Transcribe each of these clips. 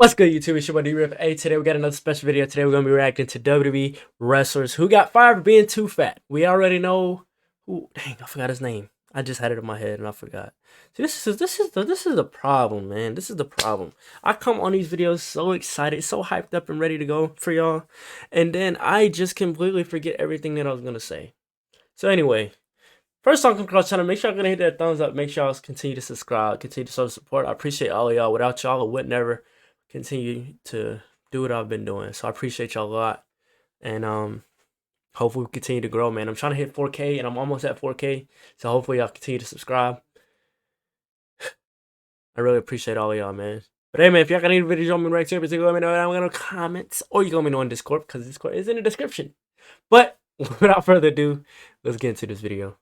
What's good, YouTube? It's your boy D-Rip. Hey, today we got another special video. Today we're going to be reacting to WWE wrestlers who got fired for being too fat. We already know who. Dang, I forgot his name. I just had it in my head and I forgot. See, this is the problem, man. This is the problem. I come on these videos so excited, so hyped up and ready to go for y'all, and then I just completely forget everything that I was going to say. So anyway, first time come across the channel, make sure y'all gonna hit that thumbs up. Make sure y'all continue to subscribe, continue to show support. I appreciate all of y'all. Without y'all, I would never continue to do what I've been doing. So I appreciate y'all a lot, and hopefully we continue to grow, man. I'm trying to hit 4K, and I'm almost at 4K. So hopefully y'all continue to subscribe. I really appreciate all of y'all, man. But hey, man, if y'all got any videos you want me to react to, let me know down in the comments, or you can let me know in Discord, because Discord is in the description. But without further ado, let's get into this video.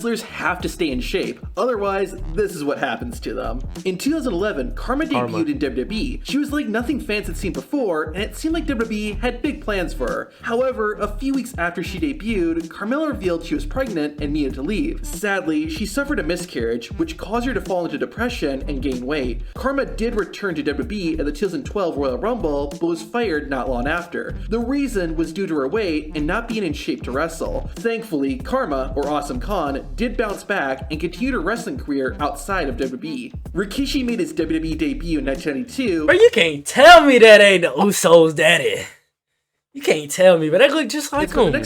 Wrestlers have to stay in shape, otherwise this is what happens to them. In 2011, Karma debuted in WWE. She was like nothing fans had seen before, and it seemed like WWE had big plans for her. However, a few weeks after she debuted, Carmella revealed she was pregnant and needed to leave. Sadly, she suffered a miscarriage, which caused her to fall into depression and gain weight. Karma did return to WWE at the 2012 Royal Rumble, but was fired not long after. The reason was due to her weight and not being in shape to wrestle. Thankfully, Karma, or Awesome Khan, did bounce back and continued her wrestling career outside of WWE. Rikishi made his WWE debut in 1992. But you can't tell me that ain't the Usos' daddy. You can't tell me, but that look just like him.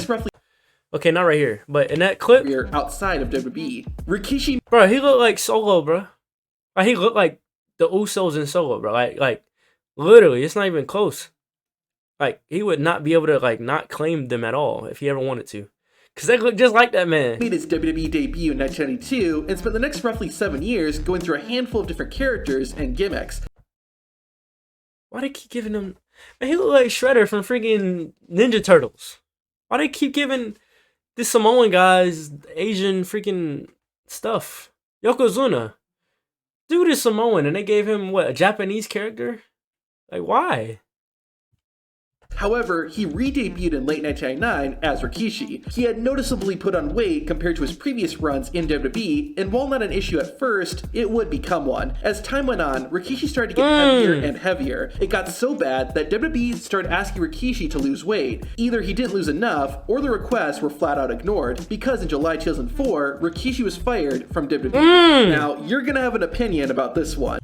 Okay, not right here, but in that clip, outside of WWE, Rikishi, bro, he looked like Solo, bro. Like he looked like the Usos in Solo, bro. Like literally, it's not even close. Like he would not be able to not claim them at all if he ever wanted to. Because they look just like that man. Made his WWE debut in 1992 and spent the next roughly 7 years going through a handful of different characters and gimmicks. Why they keep giving him... Man, he look like Shredder from freaking Ninja Turtles. Why they keep giving this Samoan guys Asian freaking stuff? Yokozuna. Dude is Samoan and they gave him, what, a Japanese character? Like, why? However, he re-debuted in late 1999 as Rikishi. He had noticeably put on weight compared to his previous runs in WWE, and while not an issue at first, it would become one. As time went on, Rikishi started to get heavier and heavier. It got so bad that WWE started asking Rikishi to lose weight. Either he didn't lose enough, or the requests were flat out ignored, because in July 2004, Rikishi was fired from WWE. Now, you're gonna have an opinion about this one.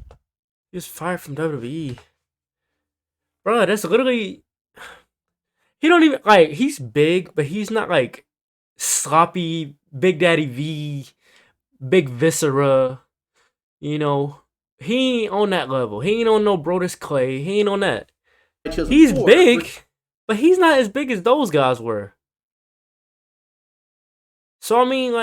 He was fired from WWE. Bro, that's literally... He don't even, he's big, but he's not, sloppy, Big Daddy V, Big Viscera, you know. He ain't on that level. He ain't on no Brodus Clay. He ain't on that. He's big, but he's not as big as those guys were. So, I mean,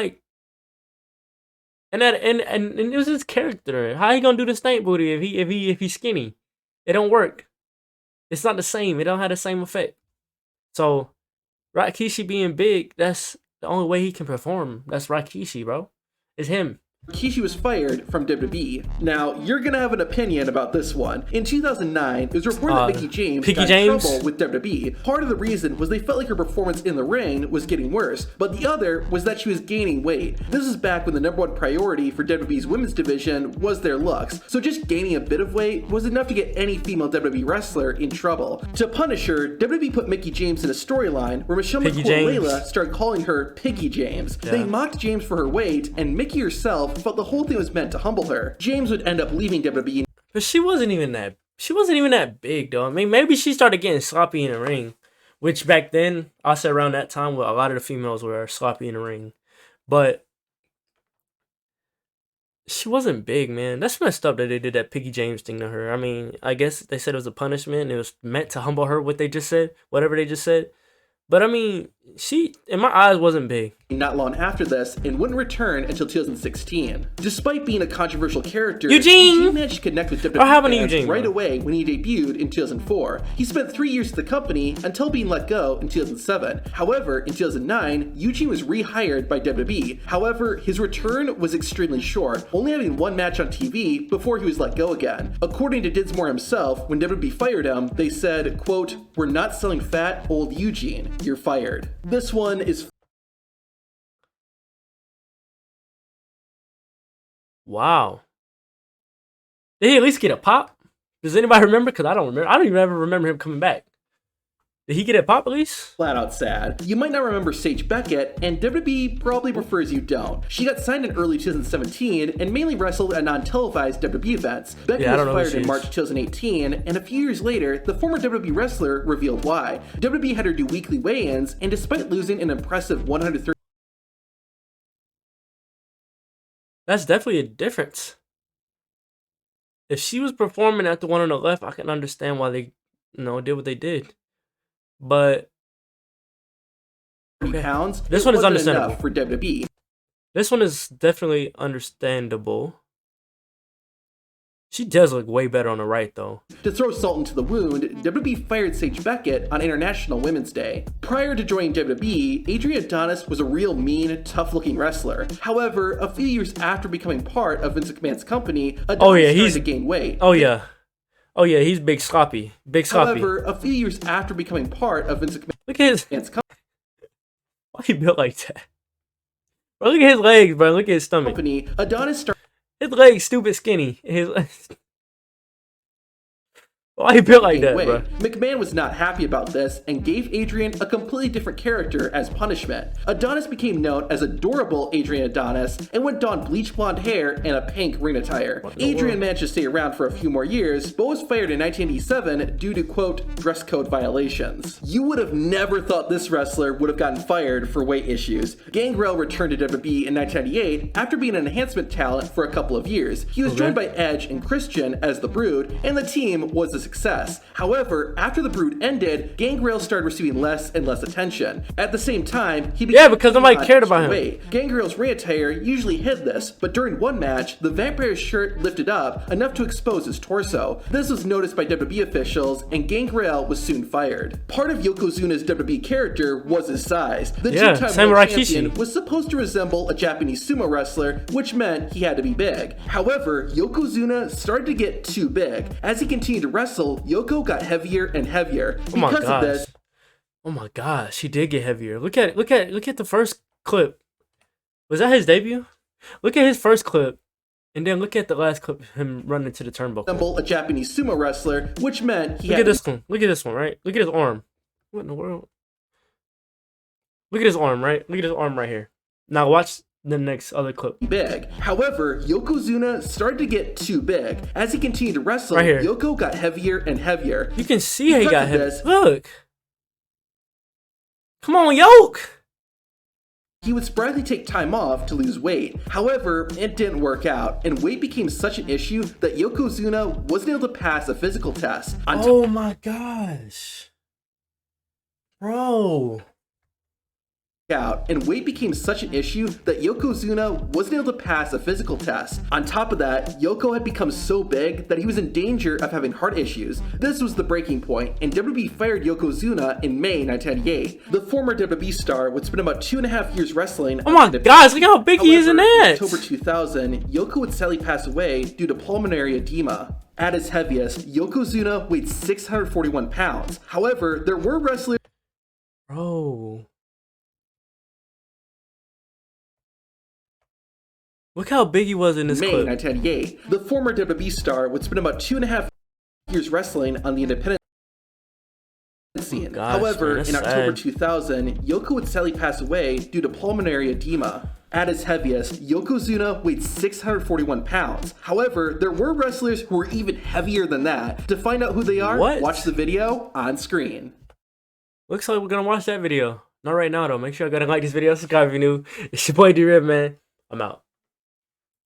and it was his character. How he gonna do the stank booty if he's skinny? It don't work. It's not the same. It don't have the same effect. So, Rikishi being big, that's the only way he can perform. That's Rikishi, bro. It's him. Rikishi was fired from WWE. Now, you're gonna have an opinion about this one. In 2009, it was reported that Mickie James got in trouble with WWE. Part of the reason was they felt like her performance in the ring was getting worse, but the other was that she was gaining weight. This is back when the #1 priority for WWE's women's division was their looks, so just gaining a bit of weight was enough to get any female WWE wrestler in trouble. To punish her, WWE put Mickie James in a storyline where Michelle McCool Layla started calling her Piggy James. Yeah. They mocked James for her weight, and Mickie herself felt the whole thing was meant to humble her. James would end up leaving WWE. But she wasn't even that big, though. I mean, maybe she started getting sloppy in the ring, which back then, I said around that time, well, a lot of the females were sloppy in the ring. But she wasn't big, man. That's messed up that they did that Piggy James thing to her. I mean, I guess they said it was a punishment. It was meant to humble her, what they just said, whatever they just said. But I mean, she, in my eyes, wasn't big. Not long after this, and wouldn't return until 2016. Despite being a controversial character, Eugene managed to connect with WWE fans right bro? away when he debuted in 2004. He spent 3 years at the company until being let go in 2007. However, in 2009, Eugene was rehired by WWE. However, his return was extremely short, only having one match on TV before he was let go again. According to Dinsmore himself, when WWE fired him, they said, quote, "We're not selling fat old Eugene. You're fired." This one is... Wow. Did he at least get a pop? Does anybody remember? Because I don't remember. I don't even ever remember him coming back. Did he get it pop at least? Flat out sad. You might not remember Sage Beckett, and WWE probably prefers you don't. She got signed in early 2017 and mainly wrestled at non-televised WWE events. Beckett was fired in March 2018, and a few years later, the former WWE wrestler revealed why. WWE had her do weekly weigh-ins, and despite losing an impressive 130. That's definitely a difference. If she was performing at the one on the left, I can understand why they, did what they did. But okay. Pounds. This one is understandable for WWE. This one is definitely understandable. She does look way better on the right, though. To throw salt into the wound, WWE fired Sage Beckett on International Women's Day. Prior to joining WWE, Adrian Adonis was a real mean, tough-looking wrestler. However, a few years after becoming part of Vince McMahon's company, Adonis started to gain weight. Oh yeah, he's big sloppy. However, a few years after becoming part of Vince McMahon's company, why he built like that? Bro, look at his legs, bro. Look at his stomach. Adonis started. His legs stupid skinny. Why he built like that, bro? McMahon was not happy about this and gave Adrian a completely different character as punishment. Adonis became known as Adorable Adrian Adonis and went on bleach blonde hair and a pink ring attire. Adrian managed to stay around for a few more years, but was fired in 1987 due to, quote, dress code violations. You would have never thought this wrestler would have gotten fired for weight issues. Gangrel returned to WWE in 1998 after being an enhancement talent for a couple of years. He was joined by Edge and Christian as the Brood, and the team was a success. However, after the Brood ended, Gangrel started receiving less and less attention. At the same time, he became because nobody cared about him. Gangrel's ring attire usually hid this, but during one match, the vampire's shirt lifted up enough to expose his torso. This was noticed by WWE officials, and Gangrel was soon fired. Part of Yokozuna's WWE character was his size. The two-time world champion was supposed to resemble a Japanese sumo wrestler, which meant he had to be big. However, Yokozuna started to get too big. As he continued to wrestle, Yoko got heavier and heavier. Because of this, oh my gosh, he did get heavier. Look at the first clip. Was that his debut? Look at his first clip, and then look at the last clip of him running into the turnbuckle. A Japanese sumo wrestler, which meant he Look at this one. Look at this one, right? Look at his arm. What in the world? Look at his arm, right? Look at his arm right here. Now watch the next other clip. Big. However, Yokozuna started to get too big. As he continued to wrestle, Yoko got heavier and heavier. You can see how he got heavier. Look. Come on, Yoke. He would sporadically take time off to lose weight. However, it didn't work out, and weight became such an issue that Yokozuna wasn't able to pass a physical test. Oh my gosh. Bro. And weight became such an issue that Yokozuna wasn't able to pass a physical test. On top of that, Yoko had become so big that he was in danger of having heart issues. This was the breaking point, and WWE fired Yokozuna in May 1998. The former WWE star would spend about 2.5 years wrestling. Oh my gosh, look how big he is in that! In October 2000, Yoko would sadly pass away due to pulmonary edema. At his heaviest, Yokozuna weighed 641 pounds. However, there were wrestlers. Bro. Look how big he was in this clip. May 1998. The former WWE star would spend about 2.5 years wrestling on the independent scene. However, in October 2000, Yoko would sadly pass away due to pulmonary edema. At his heaviest, Yokozuna weighed 641 pounds. However, there were wrestlers who were even heavier than that. To find out who they are, watch the video on screen. Looks like we're gonna watch that video. Not right now though. Make sure you gotta like this video, subscribe if you're new. It's your boy D-Rib, man. I'm out.